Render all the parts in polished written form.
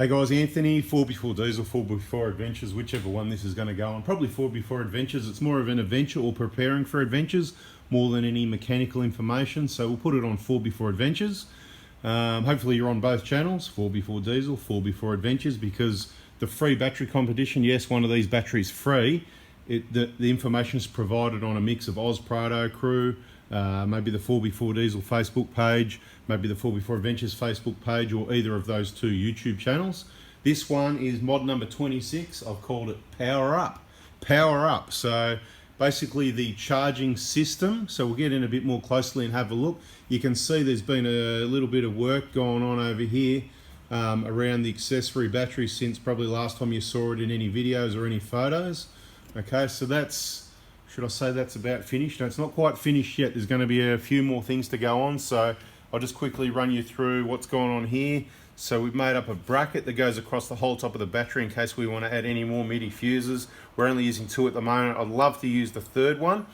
Hey guys, Anthony, 4x4 Diesel, 4x4 Adventures, whichever one this is going to go on. Probably 4x4 Adventures. It's more of an adventure or preparing for adventures more than any mechanical information. So we'll put it on 4x4 Adventures. Hopefully you're on both channels, 4x4 Diesel, 4x4 Adventures, because the free battery competition, yes, one of these batteries free. The information is provided on a mix of Oz Prado Crew, maybe the 4x4 Diesel Facebook page, maybe the 4x4 Adventures Facebook page, or either of those two YouTube channels. This one is mod number 26. I've called it Power Up. Power Up. So basically the charging system. So we'll get in a bit more closely and have a look. You can see there's been a little bit of work going on over here around the accessory battery since probably last time you saw it in any videos or any photos. Okay, so that's, should I say that's about finished? No, it's not quite finished yet. There's going to be a few more things to go on, so I'll just quickly run you through what's going on here. So we've made up a bracket that goes across the whole top of the battery in case we want to add any more MIDI fuses. We're only using 2 at the moment. I'd love to use the third one.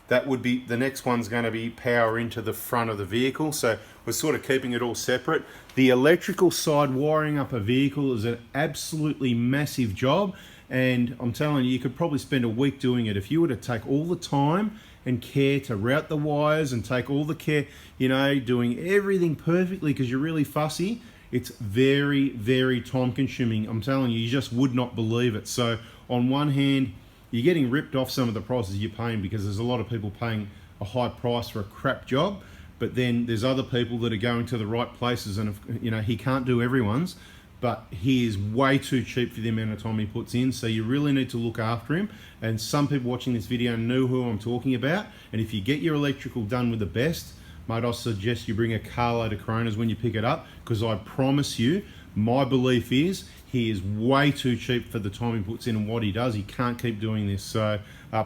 That would be, the next one's going to be power into the front of the vehicle. So we're sort of keeping it all separate. The electrical side, wiring up a vehicle, is an absolutely massive job. And I'm telling you, you could probably spend a week doing it. If you were to take all the time and care to route the wires and take all the care, you know, doing everything perfectly because you're really fussy, it's very, very time consuming. I'm telling you, you just would not believe it. So on one hand, you're getting ripped off some of the prices you're paying because there's a lot of people paying a high price for a crap job, but then there's other people that are going to the right places, and if, you know, he can't do everyone's, but he is way too cheap for the amount of time he puts in, so you really need to look after him. And some people watching this video know who I'm talking about, and if you get your electrical done with the best, mate, I suggest you bring a carload of Coronas when you pick it up, because I promise you, my belief is he is way too cheap for the time he puts in and what he does. He can't keep doing this, so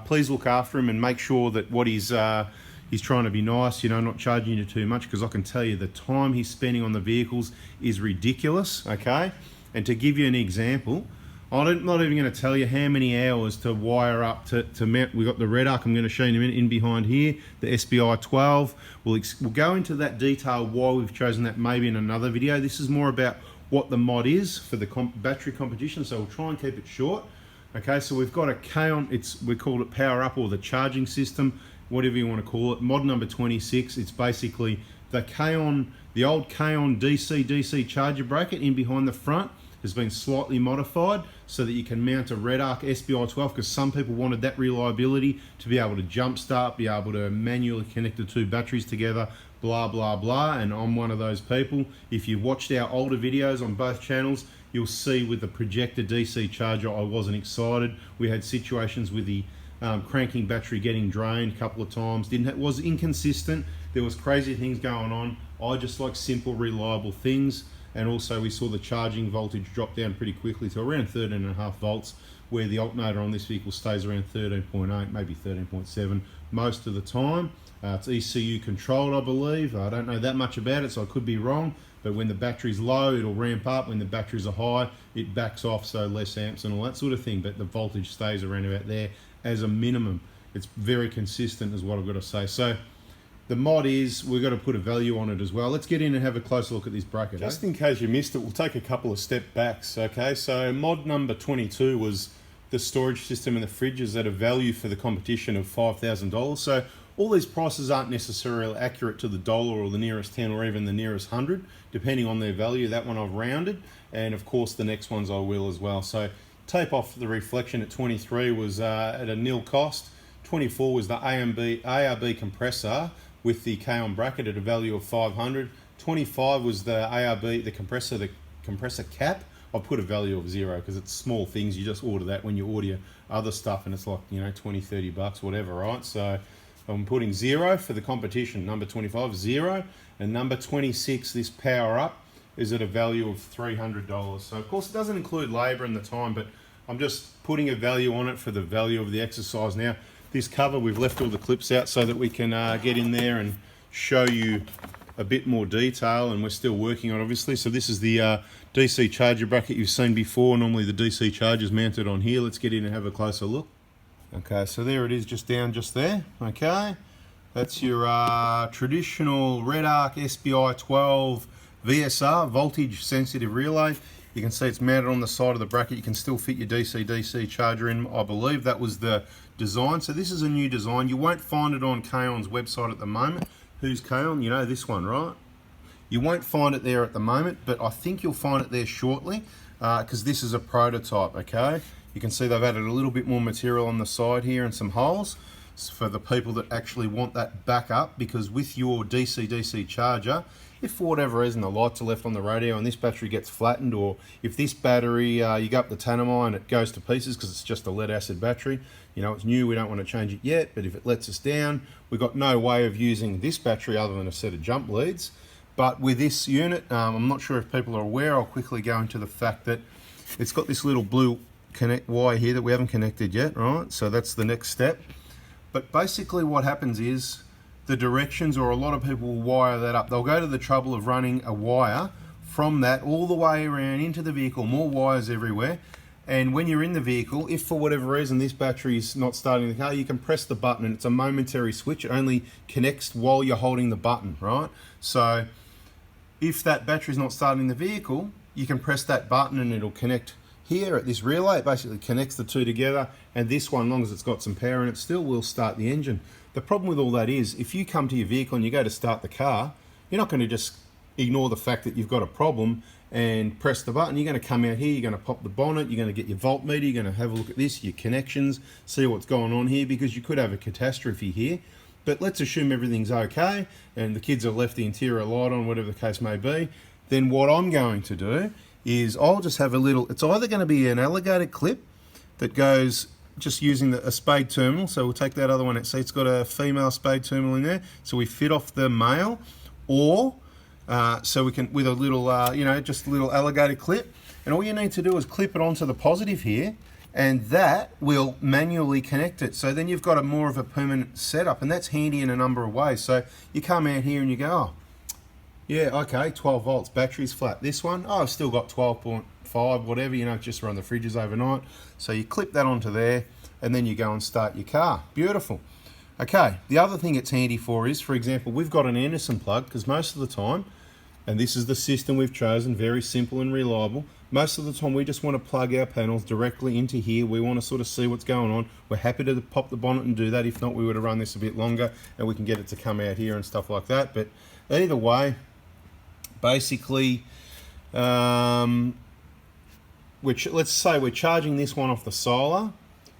please look after him and make sure that what he's trying to be nice, you know, not charging you too much, because I can tell you the time he's spending on the vehicles is ridiculous, okay? And to give you an example, I'm not even going to tell you how many hours to wire up to mount. We've got the REDARC, I'm going to show you in a minute, in behind here, the SBI 12. We'll go into that detail why we've chosen that maybe in another video. This is more about what the mod is for the battery competition, so we'll try and keep it short. Okay, so we've got a Kaon, we call it Power Up, or the charging system, whatever you want to call it, mod number 26. It's basically the Kaon, the old Kaon DC charger bracket in behind the front has been slightly modified so that you can mount a REDARC SBI 12, because some people wanted that reliability to be able to jump start, be able to manually connect the 2 batteries together, blah, blah, blah, and I'm one of those people. If you've watched our older videos on both channels, you'll see with the projector DC charger, I wasn't excited. We had situations with the cranking battery getting drained a couple of times, was inconsistent, there was crazy things going on. I just like simple, reliable things. And also we saw the charging voltage drop down pretty quickly to around 13.5 volts, where the alternator on this vehicle stays around 13.8, maybe 13.7 most of the time. It's ECU controlled, I believe. I don't know that much about it, so I could be wrong. But when the battery's low, it'll ramp up. When the batteries are high, it backs off, so less amps and all that sort of thing. But the voltage stays around about there as a minimum. It's very consistent is what I've got to say. So the mod is, we've got to put a value on it as well. Let's get in and have a closer look at this bracket. Just in case you missed it, we'll take a couple of step backs, okay? So mod number 22 was the storage system and the fridges at a value for the competition of $5,000. So all these prices aren't necessarily accurate to the dollar or the nearest 10 or even the nearest 100, depending on their value. That one I've rounded, and of course the next ones I will as well. So tape off the reflection at 23 was at a nil cost. 24 was the ARB compressor with the Kaon bracket at a value of 500. 25 was the ARB, the compressor cap. I put a value of 0 because it's small things. You just order that when you order your other stuff, and it's like, you know, 20, 30 bucks, whatever, right? So I'm putting 0 for the competition. Number 25, 0. And number 26, this Power Up, is at a value of $300. So of course it doesn't include labor and the time, but I'm just putting a value on it for the value of the exercise. Now, this cover, we've left all the clips out so that we can get in there and show you a bit more detail, and we're still working on it, obviously. So this is the DC charger bracket you've seen before. Normally the DC charger is mounted on here. Let's get in and have a closer look. Okay, so there it is, just down just there. Okay, that's your traditional REDARC SBI 12 VSR, voltage sensitive relay. You can see it's mounted on the side of the bracket. You can still fit your DC-DC charger in. I believe that was the design. So this is a new design. You won't find it on Kaon's website at the moment. Who's Kaon? You know this one, right? You won't find it there at the moment, but I think you'll find it there shortly because this is a prototype, okay? You can see they've added a little bit more material on the side here and some holes for the people that actually want that backup, because with your DC-DC charger, if for whatever reason the lights are left on the radio and this battery gets flattened, or if this battery, you go up the Tanami and it goes to pieces because it's just a lead acid battery, you know, it's new, we don't want to change it yet, but if it lets us down, we've got no way of using this battery other than a set of jump leads. But with this unit, I'm not sure if people are aware, I'll quickly go into the fact that it's got this little blue connect wire here that we haven't connected yet, right? So that's the next step. But basically what happens is the directions, or a lot of people will wire that up. They'll go to the trouble of running a wire from that all the way around into the vehicle, more wires everywhere. And when you're in the vehicle, if for whatever reason this battery is not starting the car, you can press the button and it's a momentary switch. It only connects while you're holding the button, right? So if that battery's not starting the vehicle, you can press that button and it'll connect here at this relay. It basically connects the two together, and this one, as long as it's got some power in it still, will start the engine. The problem with all that is, if you come to your vehicle and you go to start the car, you're not going to just ignore the fact that you've got a problem and press the button. You're going to come out here, you're going to pop the bonnet, you're going to get your voltmeter, you're going to have a look at this, your connections, see what's going on here, because you could have a catastrophe here. But let's assume everything's okay and the kids have left the interior light on, whatever the case may be. Then what I'm going to do is I'll just have a little, it's either going to be an alligator clip that goes just using a spade terminal. So we'll take that other one out. See, it's got a female spade terminal in there. So we fit off the male, or so we can, with a little, you know, just a little alligator clip. And all you need to do is clip it onto the positive here, and that will manually connect it. So then you've got a more of a permanent setup, and that's handy in a number of ways. So you come out here and you go, oh, yeah, okay, 12 volts, battery's flat. This one, oh, I've still got 12.5, whatever, you know, just run the fridges overnight. So you clip that onto there, and then you go and start your car. Beautiful. Okay, the other thing it's handy for is, for example, we've got an Anderson plug, because most of the time, and this is the system we've chosen, very simple and reliable, most of the time we just want to plug our panels directly into here. We want to sort of see what's going on. We're happy to pop the bonnet and do that. If not, we would have run this a bit longer and we can get it to come out here and stuff like that. But either way, basically, let's say we're charging this one off the solar,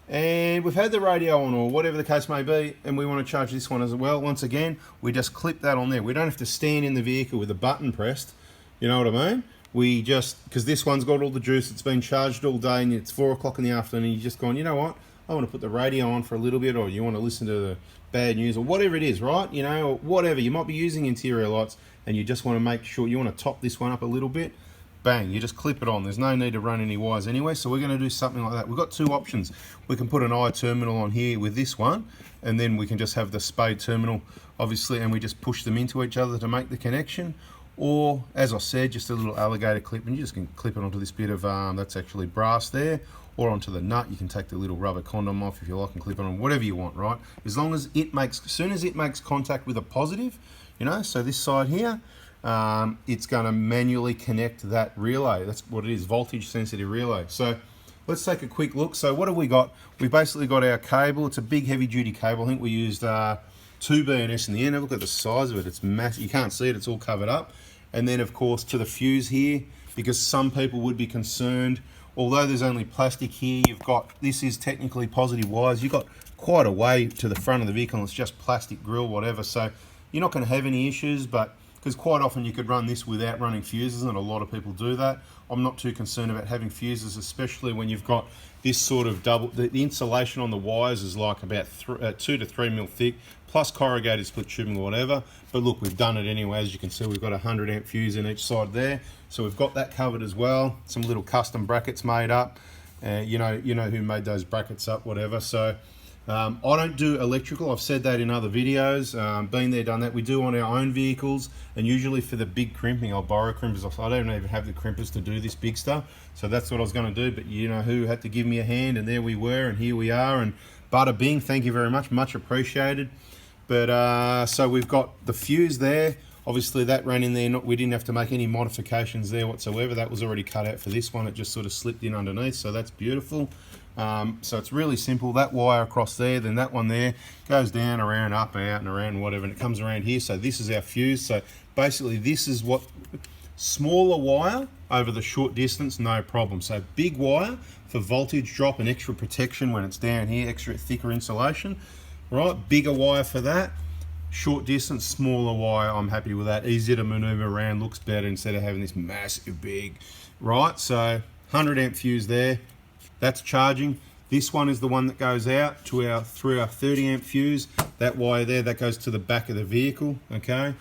and we've had the radio on or whatever the case may be, and we want to charge this one as well. Once again, we just clip that on there. We don't have to stand in the vehicle with a button pressed, you know what I mean? We just, because this one's got all the juice, it's been charged all day and it's 4 o'clock in the afternoon, and you're just going, you know what, I want to put the radio on for a little bit, or you want to listen to the bad news or whatever it is, right? You know, or whatever, you might be using interior lights and you just want to make sure, you want to top this one up a little bit, bang, you just clip it on. There's no need to run any wires anyway, so we're going to do something like that. We've got two options. We can put an I terminal on here with this one, and then we can just have the spade terminal, obviously, and we just push them into each other to make the connection. Or, as I said, just a little alligator clip, and you just can clip it onto this bit of, that's actually brass there, or onto the nut. You can take the little rubber condom off if you like and clip it on, whatever you want, right? As long as it makes, as soon as it makes contact with a positive, you know, so this side here, it's going to manually connect that relay. That's what it is, voltage sensitive relay. So let's take a quick look. So what have we got? We've basically got our cable. It's a big heavy duty cable. I think we used 2 BNS in the end. Have a look at the size of it. It's massive. You can't see it. It's all covered up. And then of course to the fuse here, because some people would be concerned, although there's only plastic here, you've got, this is technically positive wires. You've got quite a way to the front of the vehicle, and it's just plastic grill, whatever. So you're not going to have any issues, but because quite often you could run this without running fuses, and a lot of people do that. I'm not too concerned about having fuses, especially when you've got this sort of double, the insulation on the wires is like about 2 to 3 mil thick, plus corrugated split tubing or whatever. But look, we've done it anyway. As you can see, we've got a 100 amp fuse in each side there. So we've got that covered as well. Some little custom brackets made up. You know who made those brackets up, whatever. So I don't do electrical. I've said that in other videos. Been there, done that. We do on our own vehicles, and usually for the big crimping, I'll borrow crimpers. I don't even have the crimpers to do this big stuff. So that's what I was going to do. But you know who had to give me a hand, and there we were, and here we are. And bada bing, thank you very much, much appreciated. But so we've got the fuse there. Obviously that ran in there, we didn't have to make any modifications there whatsoever. That was already cut out for this one. It just sort of slipped in underneath, so that's beautiful. So it's really simple. That wire across there, then that one there goes down, around, up, out and around, whatever, and it comes around here. So this is our fuse. So basically this is what, smaller wire over the short distance, no problem. So big wire for voltage drop and extra protection when it's down here, extra thicker insulation, right? Bigger wire for that. Short distance, smaller wire, I'm happy with that. Easier to maneuver around, looks better instead of having this massive big, right? So 100 amp fuse there, that's charging. This one is the one that goes out to through our 30 amp fuse. That wire there, that goes to the back of the vehicle, okay?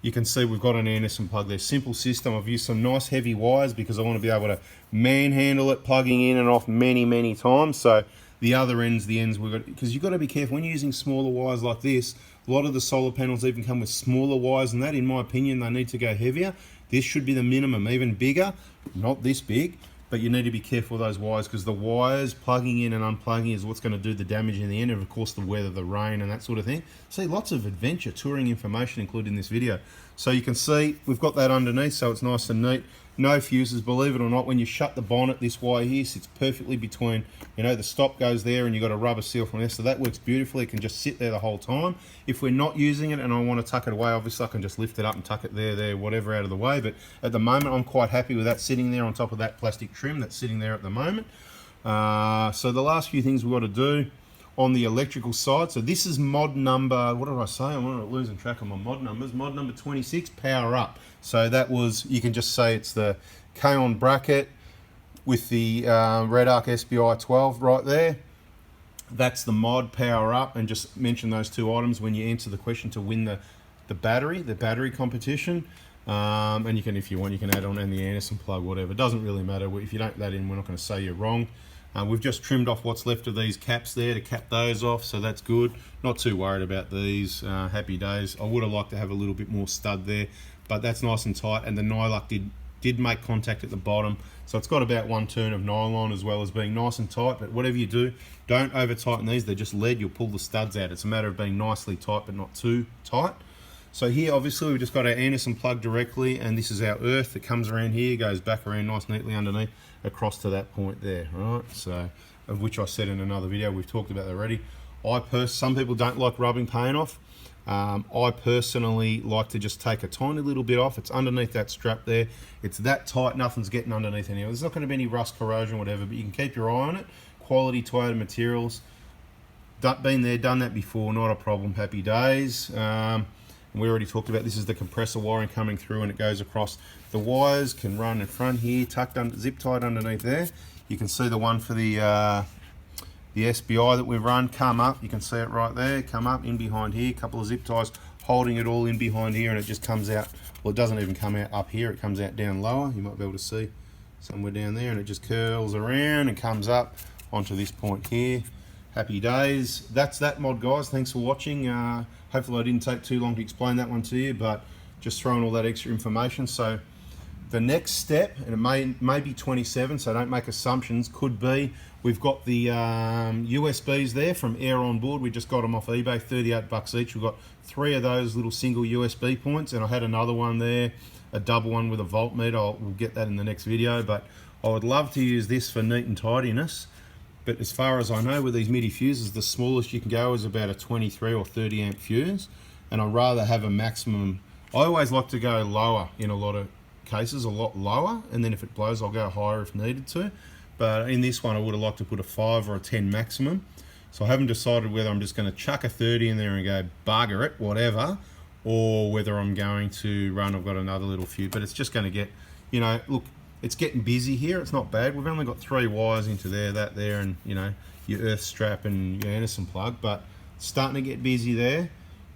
You can see we've got an Anderson plug there. Simple system. I've used some nice heavy wires because I want to be able to manhandle it, plugging in and off many times. So the other ends, we've got, because you've got to be careful when you're using smaller wires like this. A lot of the solar panels even come with smaller wires, and that, in my opinion, they need to go heavier. This should be the minimum, even bigger, not this big, but you need to be careful with those wires, because the wires plugging in and unplugging is what's going to do the damage in the end, and of course the weather, the rain and that sort of thing. See, lots of adventure touring information included in this video. So you can see we've got that underneath, so it's nice and neat. No fuses, believe it or not. When you shut the bonnet, this wire here sits perfectly between, you know, the stop goes there and you've got a rubber seal from there, so that works beautifully. It can just sit there the whole time. If we're not using it and I want to tuck it away, obviously I can just lift it up and tuck it there, whatever, out of the way. But at the moment, I'm quite happy with that sitting there on top of that plastic trim that's sitting there at the moment. So the last few things we've got to do on the electrical side. So this is mod number, what did I say? I'm losing track of my mod numbers. Mod number 26, power up. So that was, you can just say it's the Kaon bracket with the REDARC SBI 12 right there. That's the mod, power up, and just mention those two items when you answer the question to win the battery competition. And you can, if you want, you can add on and the Anderson plug, whatever. It doesn't really matter. If you don't add that in, we're not going to say you're wrong. We've just trimmed off what's left of these caps there to cap those off, so that's good. Not too worried about these. Happy days. I would have liked to have a little bit more stud there, but that's nice and tight, and the nylock did make contact at the bottom, so it's got about one turn of nylon as well as being nice and tight. But whatever you do, don't over tighten these. They're just lead. You'll pull the studs out. It's a matter of being nicely tight but not too tight. So here obviously we've just got our Anderson plug directly, and this is our earth that comes around here, goes back around nice neatly underneath across to that point there, right? So, of which I said in another video, we've talked about that already. Some people don't like rubbing paint off. I personally like to just take a tiny little bit off. It's underneath that strap there. It's that tight, nothing's getting underneath anywhere. There's not going to be any rust, corrosion, whatever, but you can keep your eye on it. Quality Toyota materials. Been there, done that before, not a problem, happy days. We already talked about this is the compressor wiring coming through, and it goes across. The wires can run in front here, tucked under, zip tied underneath there. You can see the one for the SBI that we've run come up. You can see it right there, come up in behind here. A couple of zip ties holding it all in behind here, and it just comes out. Well, it doesn't even come out up here. It comes out down lower. You might be able to see somewhere down there, and it just curls around and comes up onto this point here. Happy days. That's that mod, guys. Thanks for watching. Hopefully I didn't take too long to explain that one to you, but just throwing all that extra information. So the next step, and it may be 27, so don't make assumptions, could be we've got the USBs there from Air On Board. We just got them off eBay, 38 bucks each. We've got 3 of those little single USB points, and I had another one there, a double one with a voltmeter. We'll get that in the next video, but I would love to use this for neat and tidiness. But as far as I know, with these MIDI fuses, the smallest you can go is about a 23 or 30 amp fuse, and I'd rather have a maximum. I always like to go lower in a lot of cases, a lot lower, and then if it blows I'll go higher if needed to. But in this one I would have liked to put a 5 or a 10 maximum. So I haven't decided whether I'm just going to chuck a 30 in there and go bugger it, whatever, or whether I'm going to run, I've got another little fuse, but it's just going to get, you know, look, it's getting busy here. It's not bad. We've only got 3 wires into there, that there, and you know, your earth strap and your Anderson plug, but it's starting to get busy there.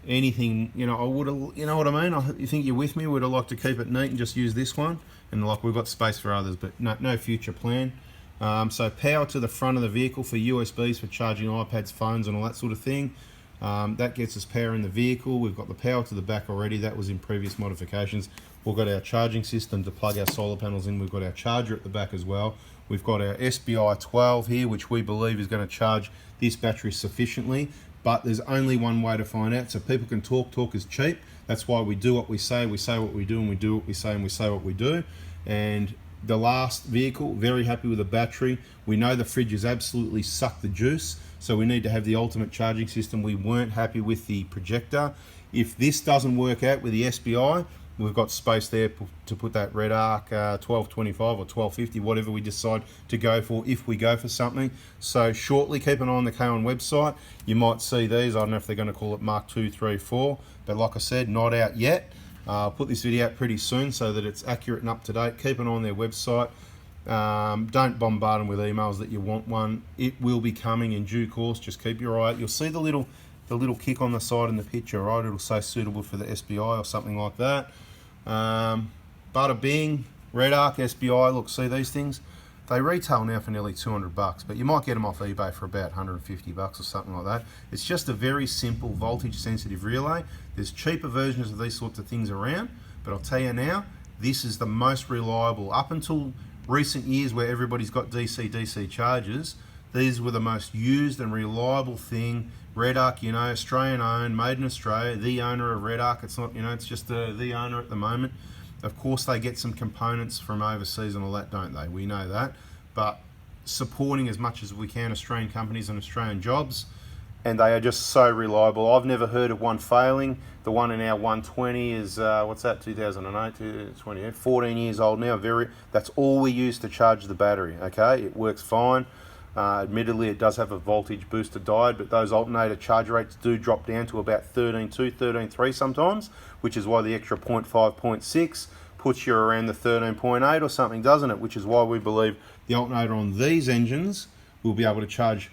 Anything, you know, I would have, you know what I mean? You think you're with me? Would have liked to keep it neat and just use this one, and like we've got space for others, but no future plan. So power to the front of the vehicle for USBs for charging iPads, phones, and all that sort of thing. That gets us power in the vehicle. We've got the power to the back already. That was in previous modifications. We've got our charging system to plug our solar panels in. We've got our charger at the back as well. We've got our SBI 12 here, which we believe is going to charge this battery sufficiently, but there's only one way to find out. So people can talk is cheap. That's why we do what we say what we do, and we do what we say, and we say what we do. And the last vehicle, very happy with the battery. We know the fridge has absolutely sucked the juice, so we need to have the ultimate charging system. We weren't happy with the projector. If this doesn't work out with the SBI, we've got space there to put that REDARC 1225 or 1250, whatever we decide to go for, if we go for something. So shortly, keep an eye on the Kaon website. You might see these. I don't know if they're going to call it Mark 2, 3, 4, but like I said, not out yet. I'll put this video out pretty soon so that it's accurate and up to date. Keep an eye on their website. Don't bombard them with emails that you want one. It will be coming in due course. Just keep your eye out. You'll see the little kick on the side in the picture, right? It'll say suitable for the SBI or something like that. Bada bing, REDARC, SBI. Look, see these things? They retail now for nearly $200, but you might get them off eBay for about $150 or something like that. It's just a very simple voltage sensitive relay. There's cheaper versions of these sorts of things around, but I'll tell you now, this is the most reliable. Up until recent years where everybody's got DC chargers, these were the most used and reliable thing. REDARC, you know, Australian owned, made in Australia, the owner of REDARC. It's not, you know, it's just the owner at the moment. Of course, they get some components from overseas and all that, don't they? We know that. But supporting as much as we can Australian companies and Australian jobs, and they are just so reliable. I've never heard of one failing. The one in our 120 is, what's that, 2008, 2020, 14 years old now. That's all we use to charge the battery, okay? It works fine. Admittedly, it does have a voltage booster diode, but those alternator charge rates do drop down to about 13.2, 13.3 sometimes, which is why the extra 0.5, 0.6 puts you around the 13.8 or something, doesn't it? Which is why we believe the alternator on these engines will be able to charge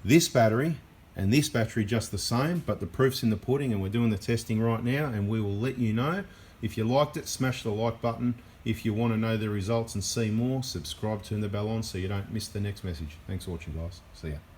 this battery and this battery just the same, but the proof's in the pudding, and we're doing the testing right now, and we will let you know. If you liked it, smash the like button. If you want to know the results and see more, subscribe, turn the bell on so you don't miss the next message. Thanks for watching, guys. See ya.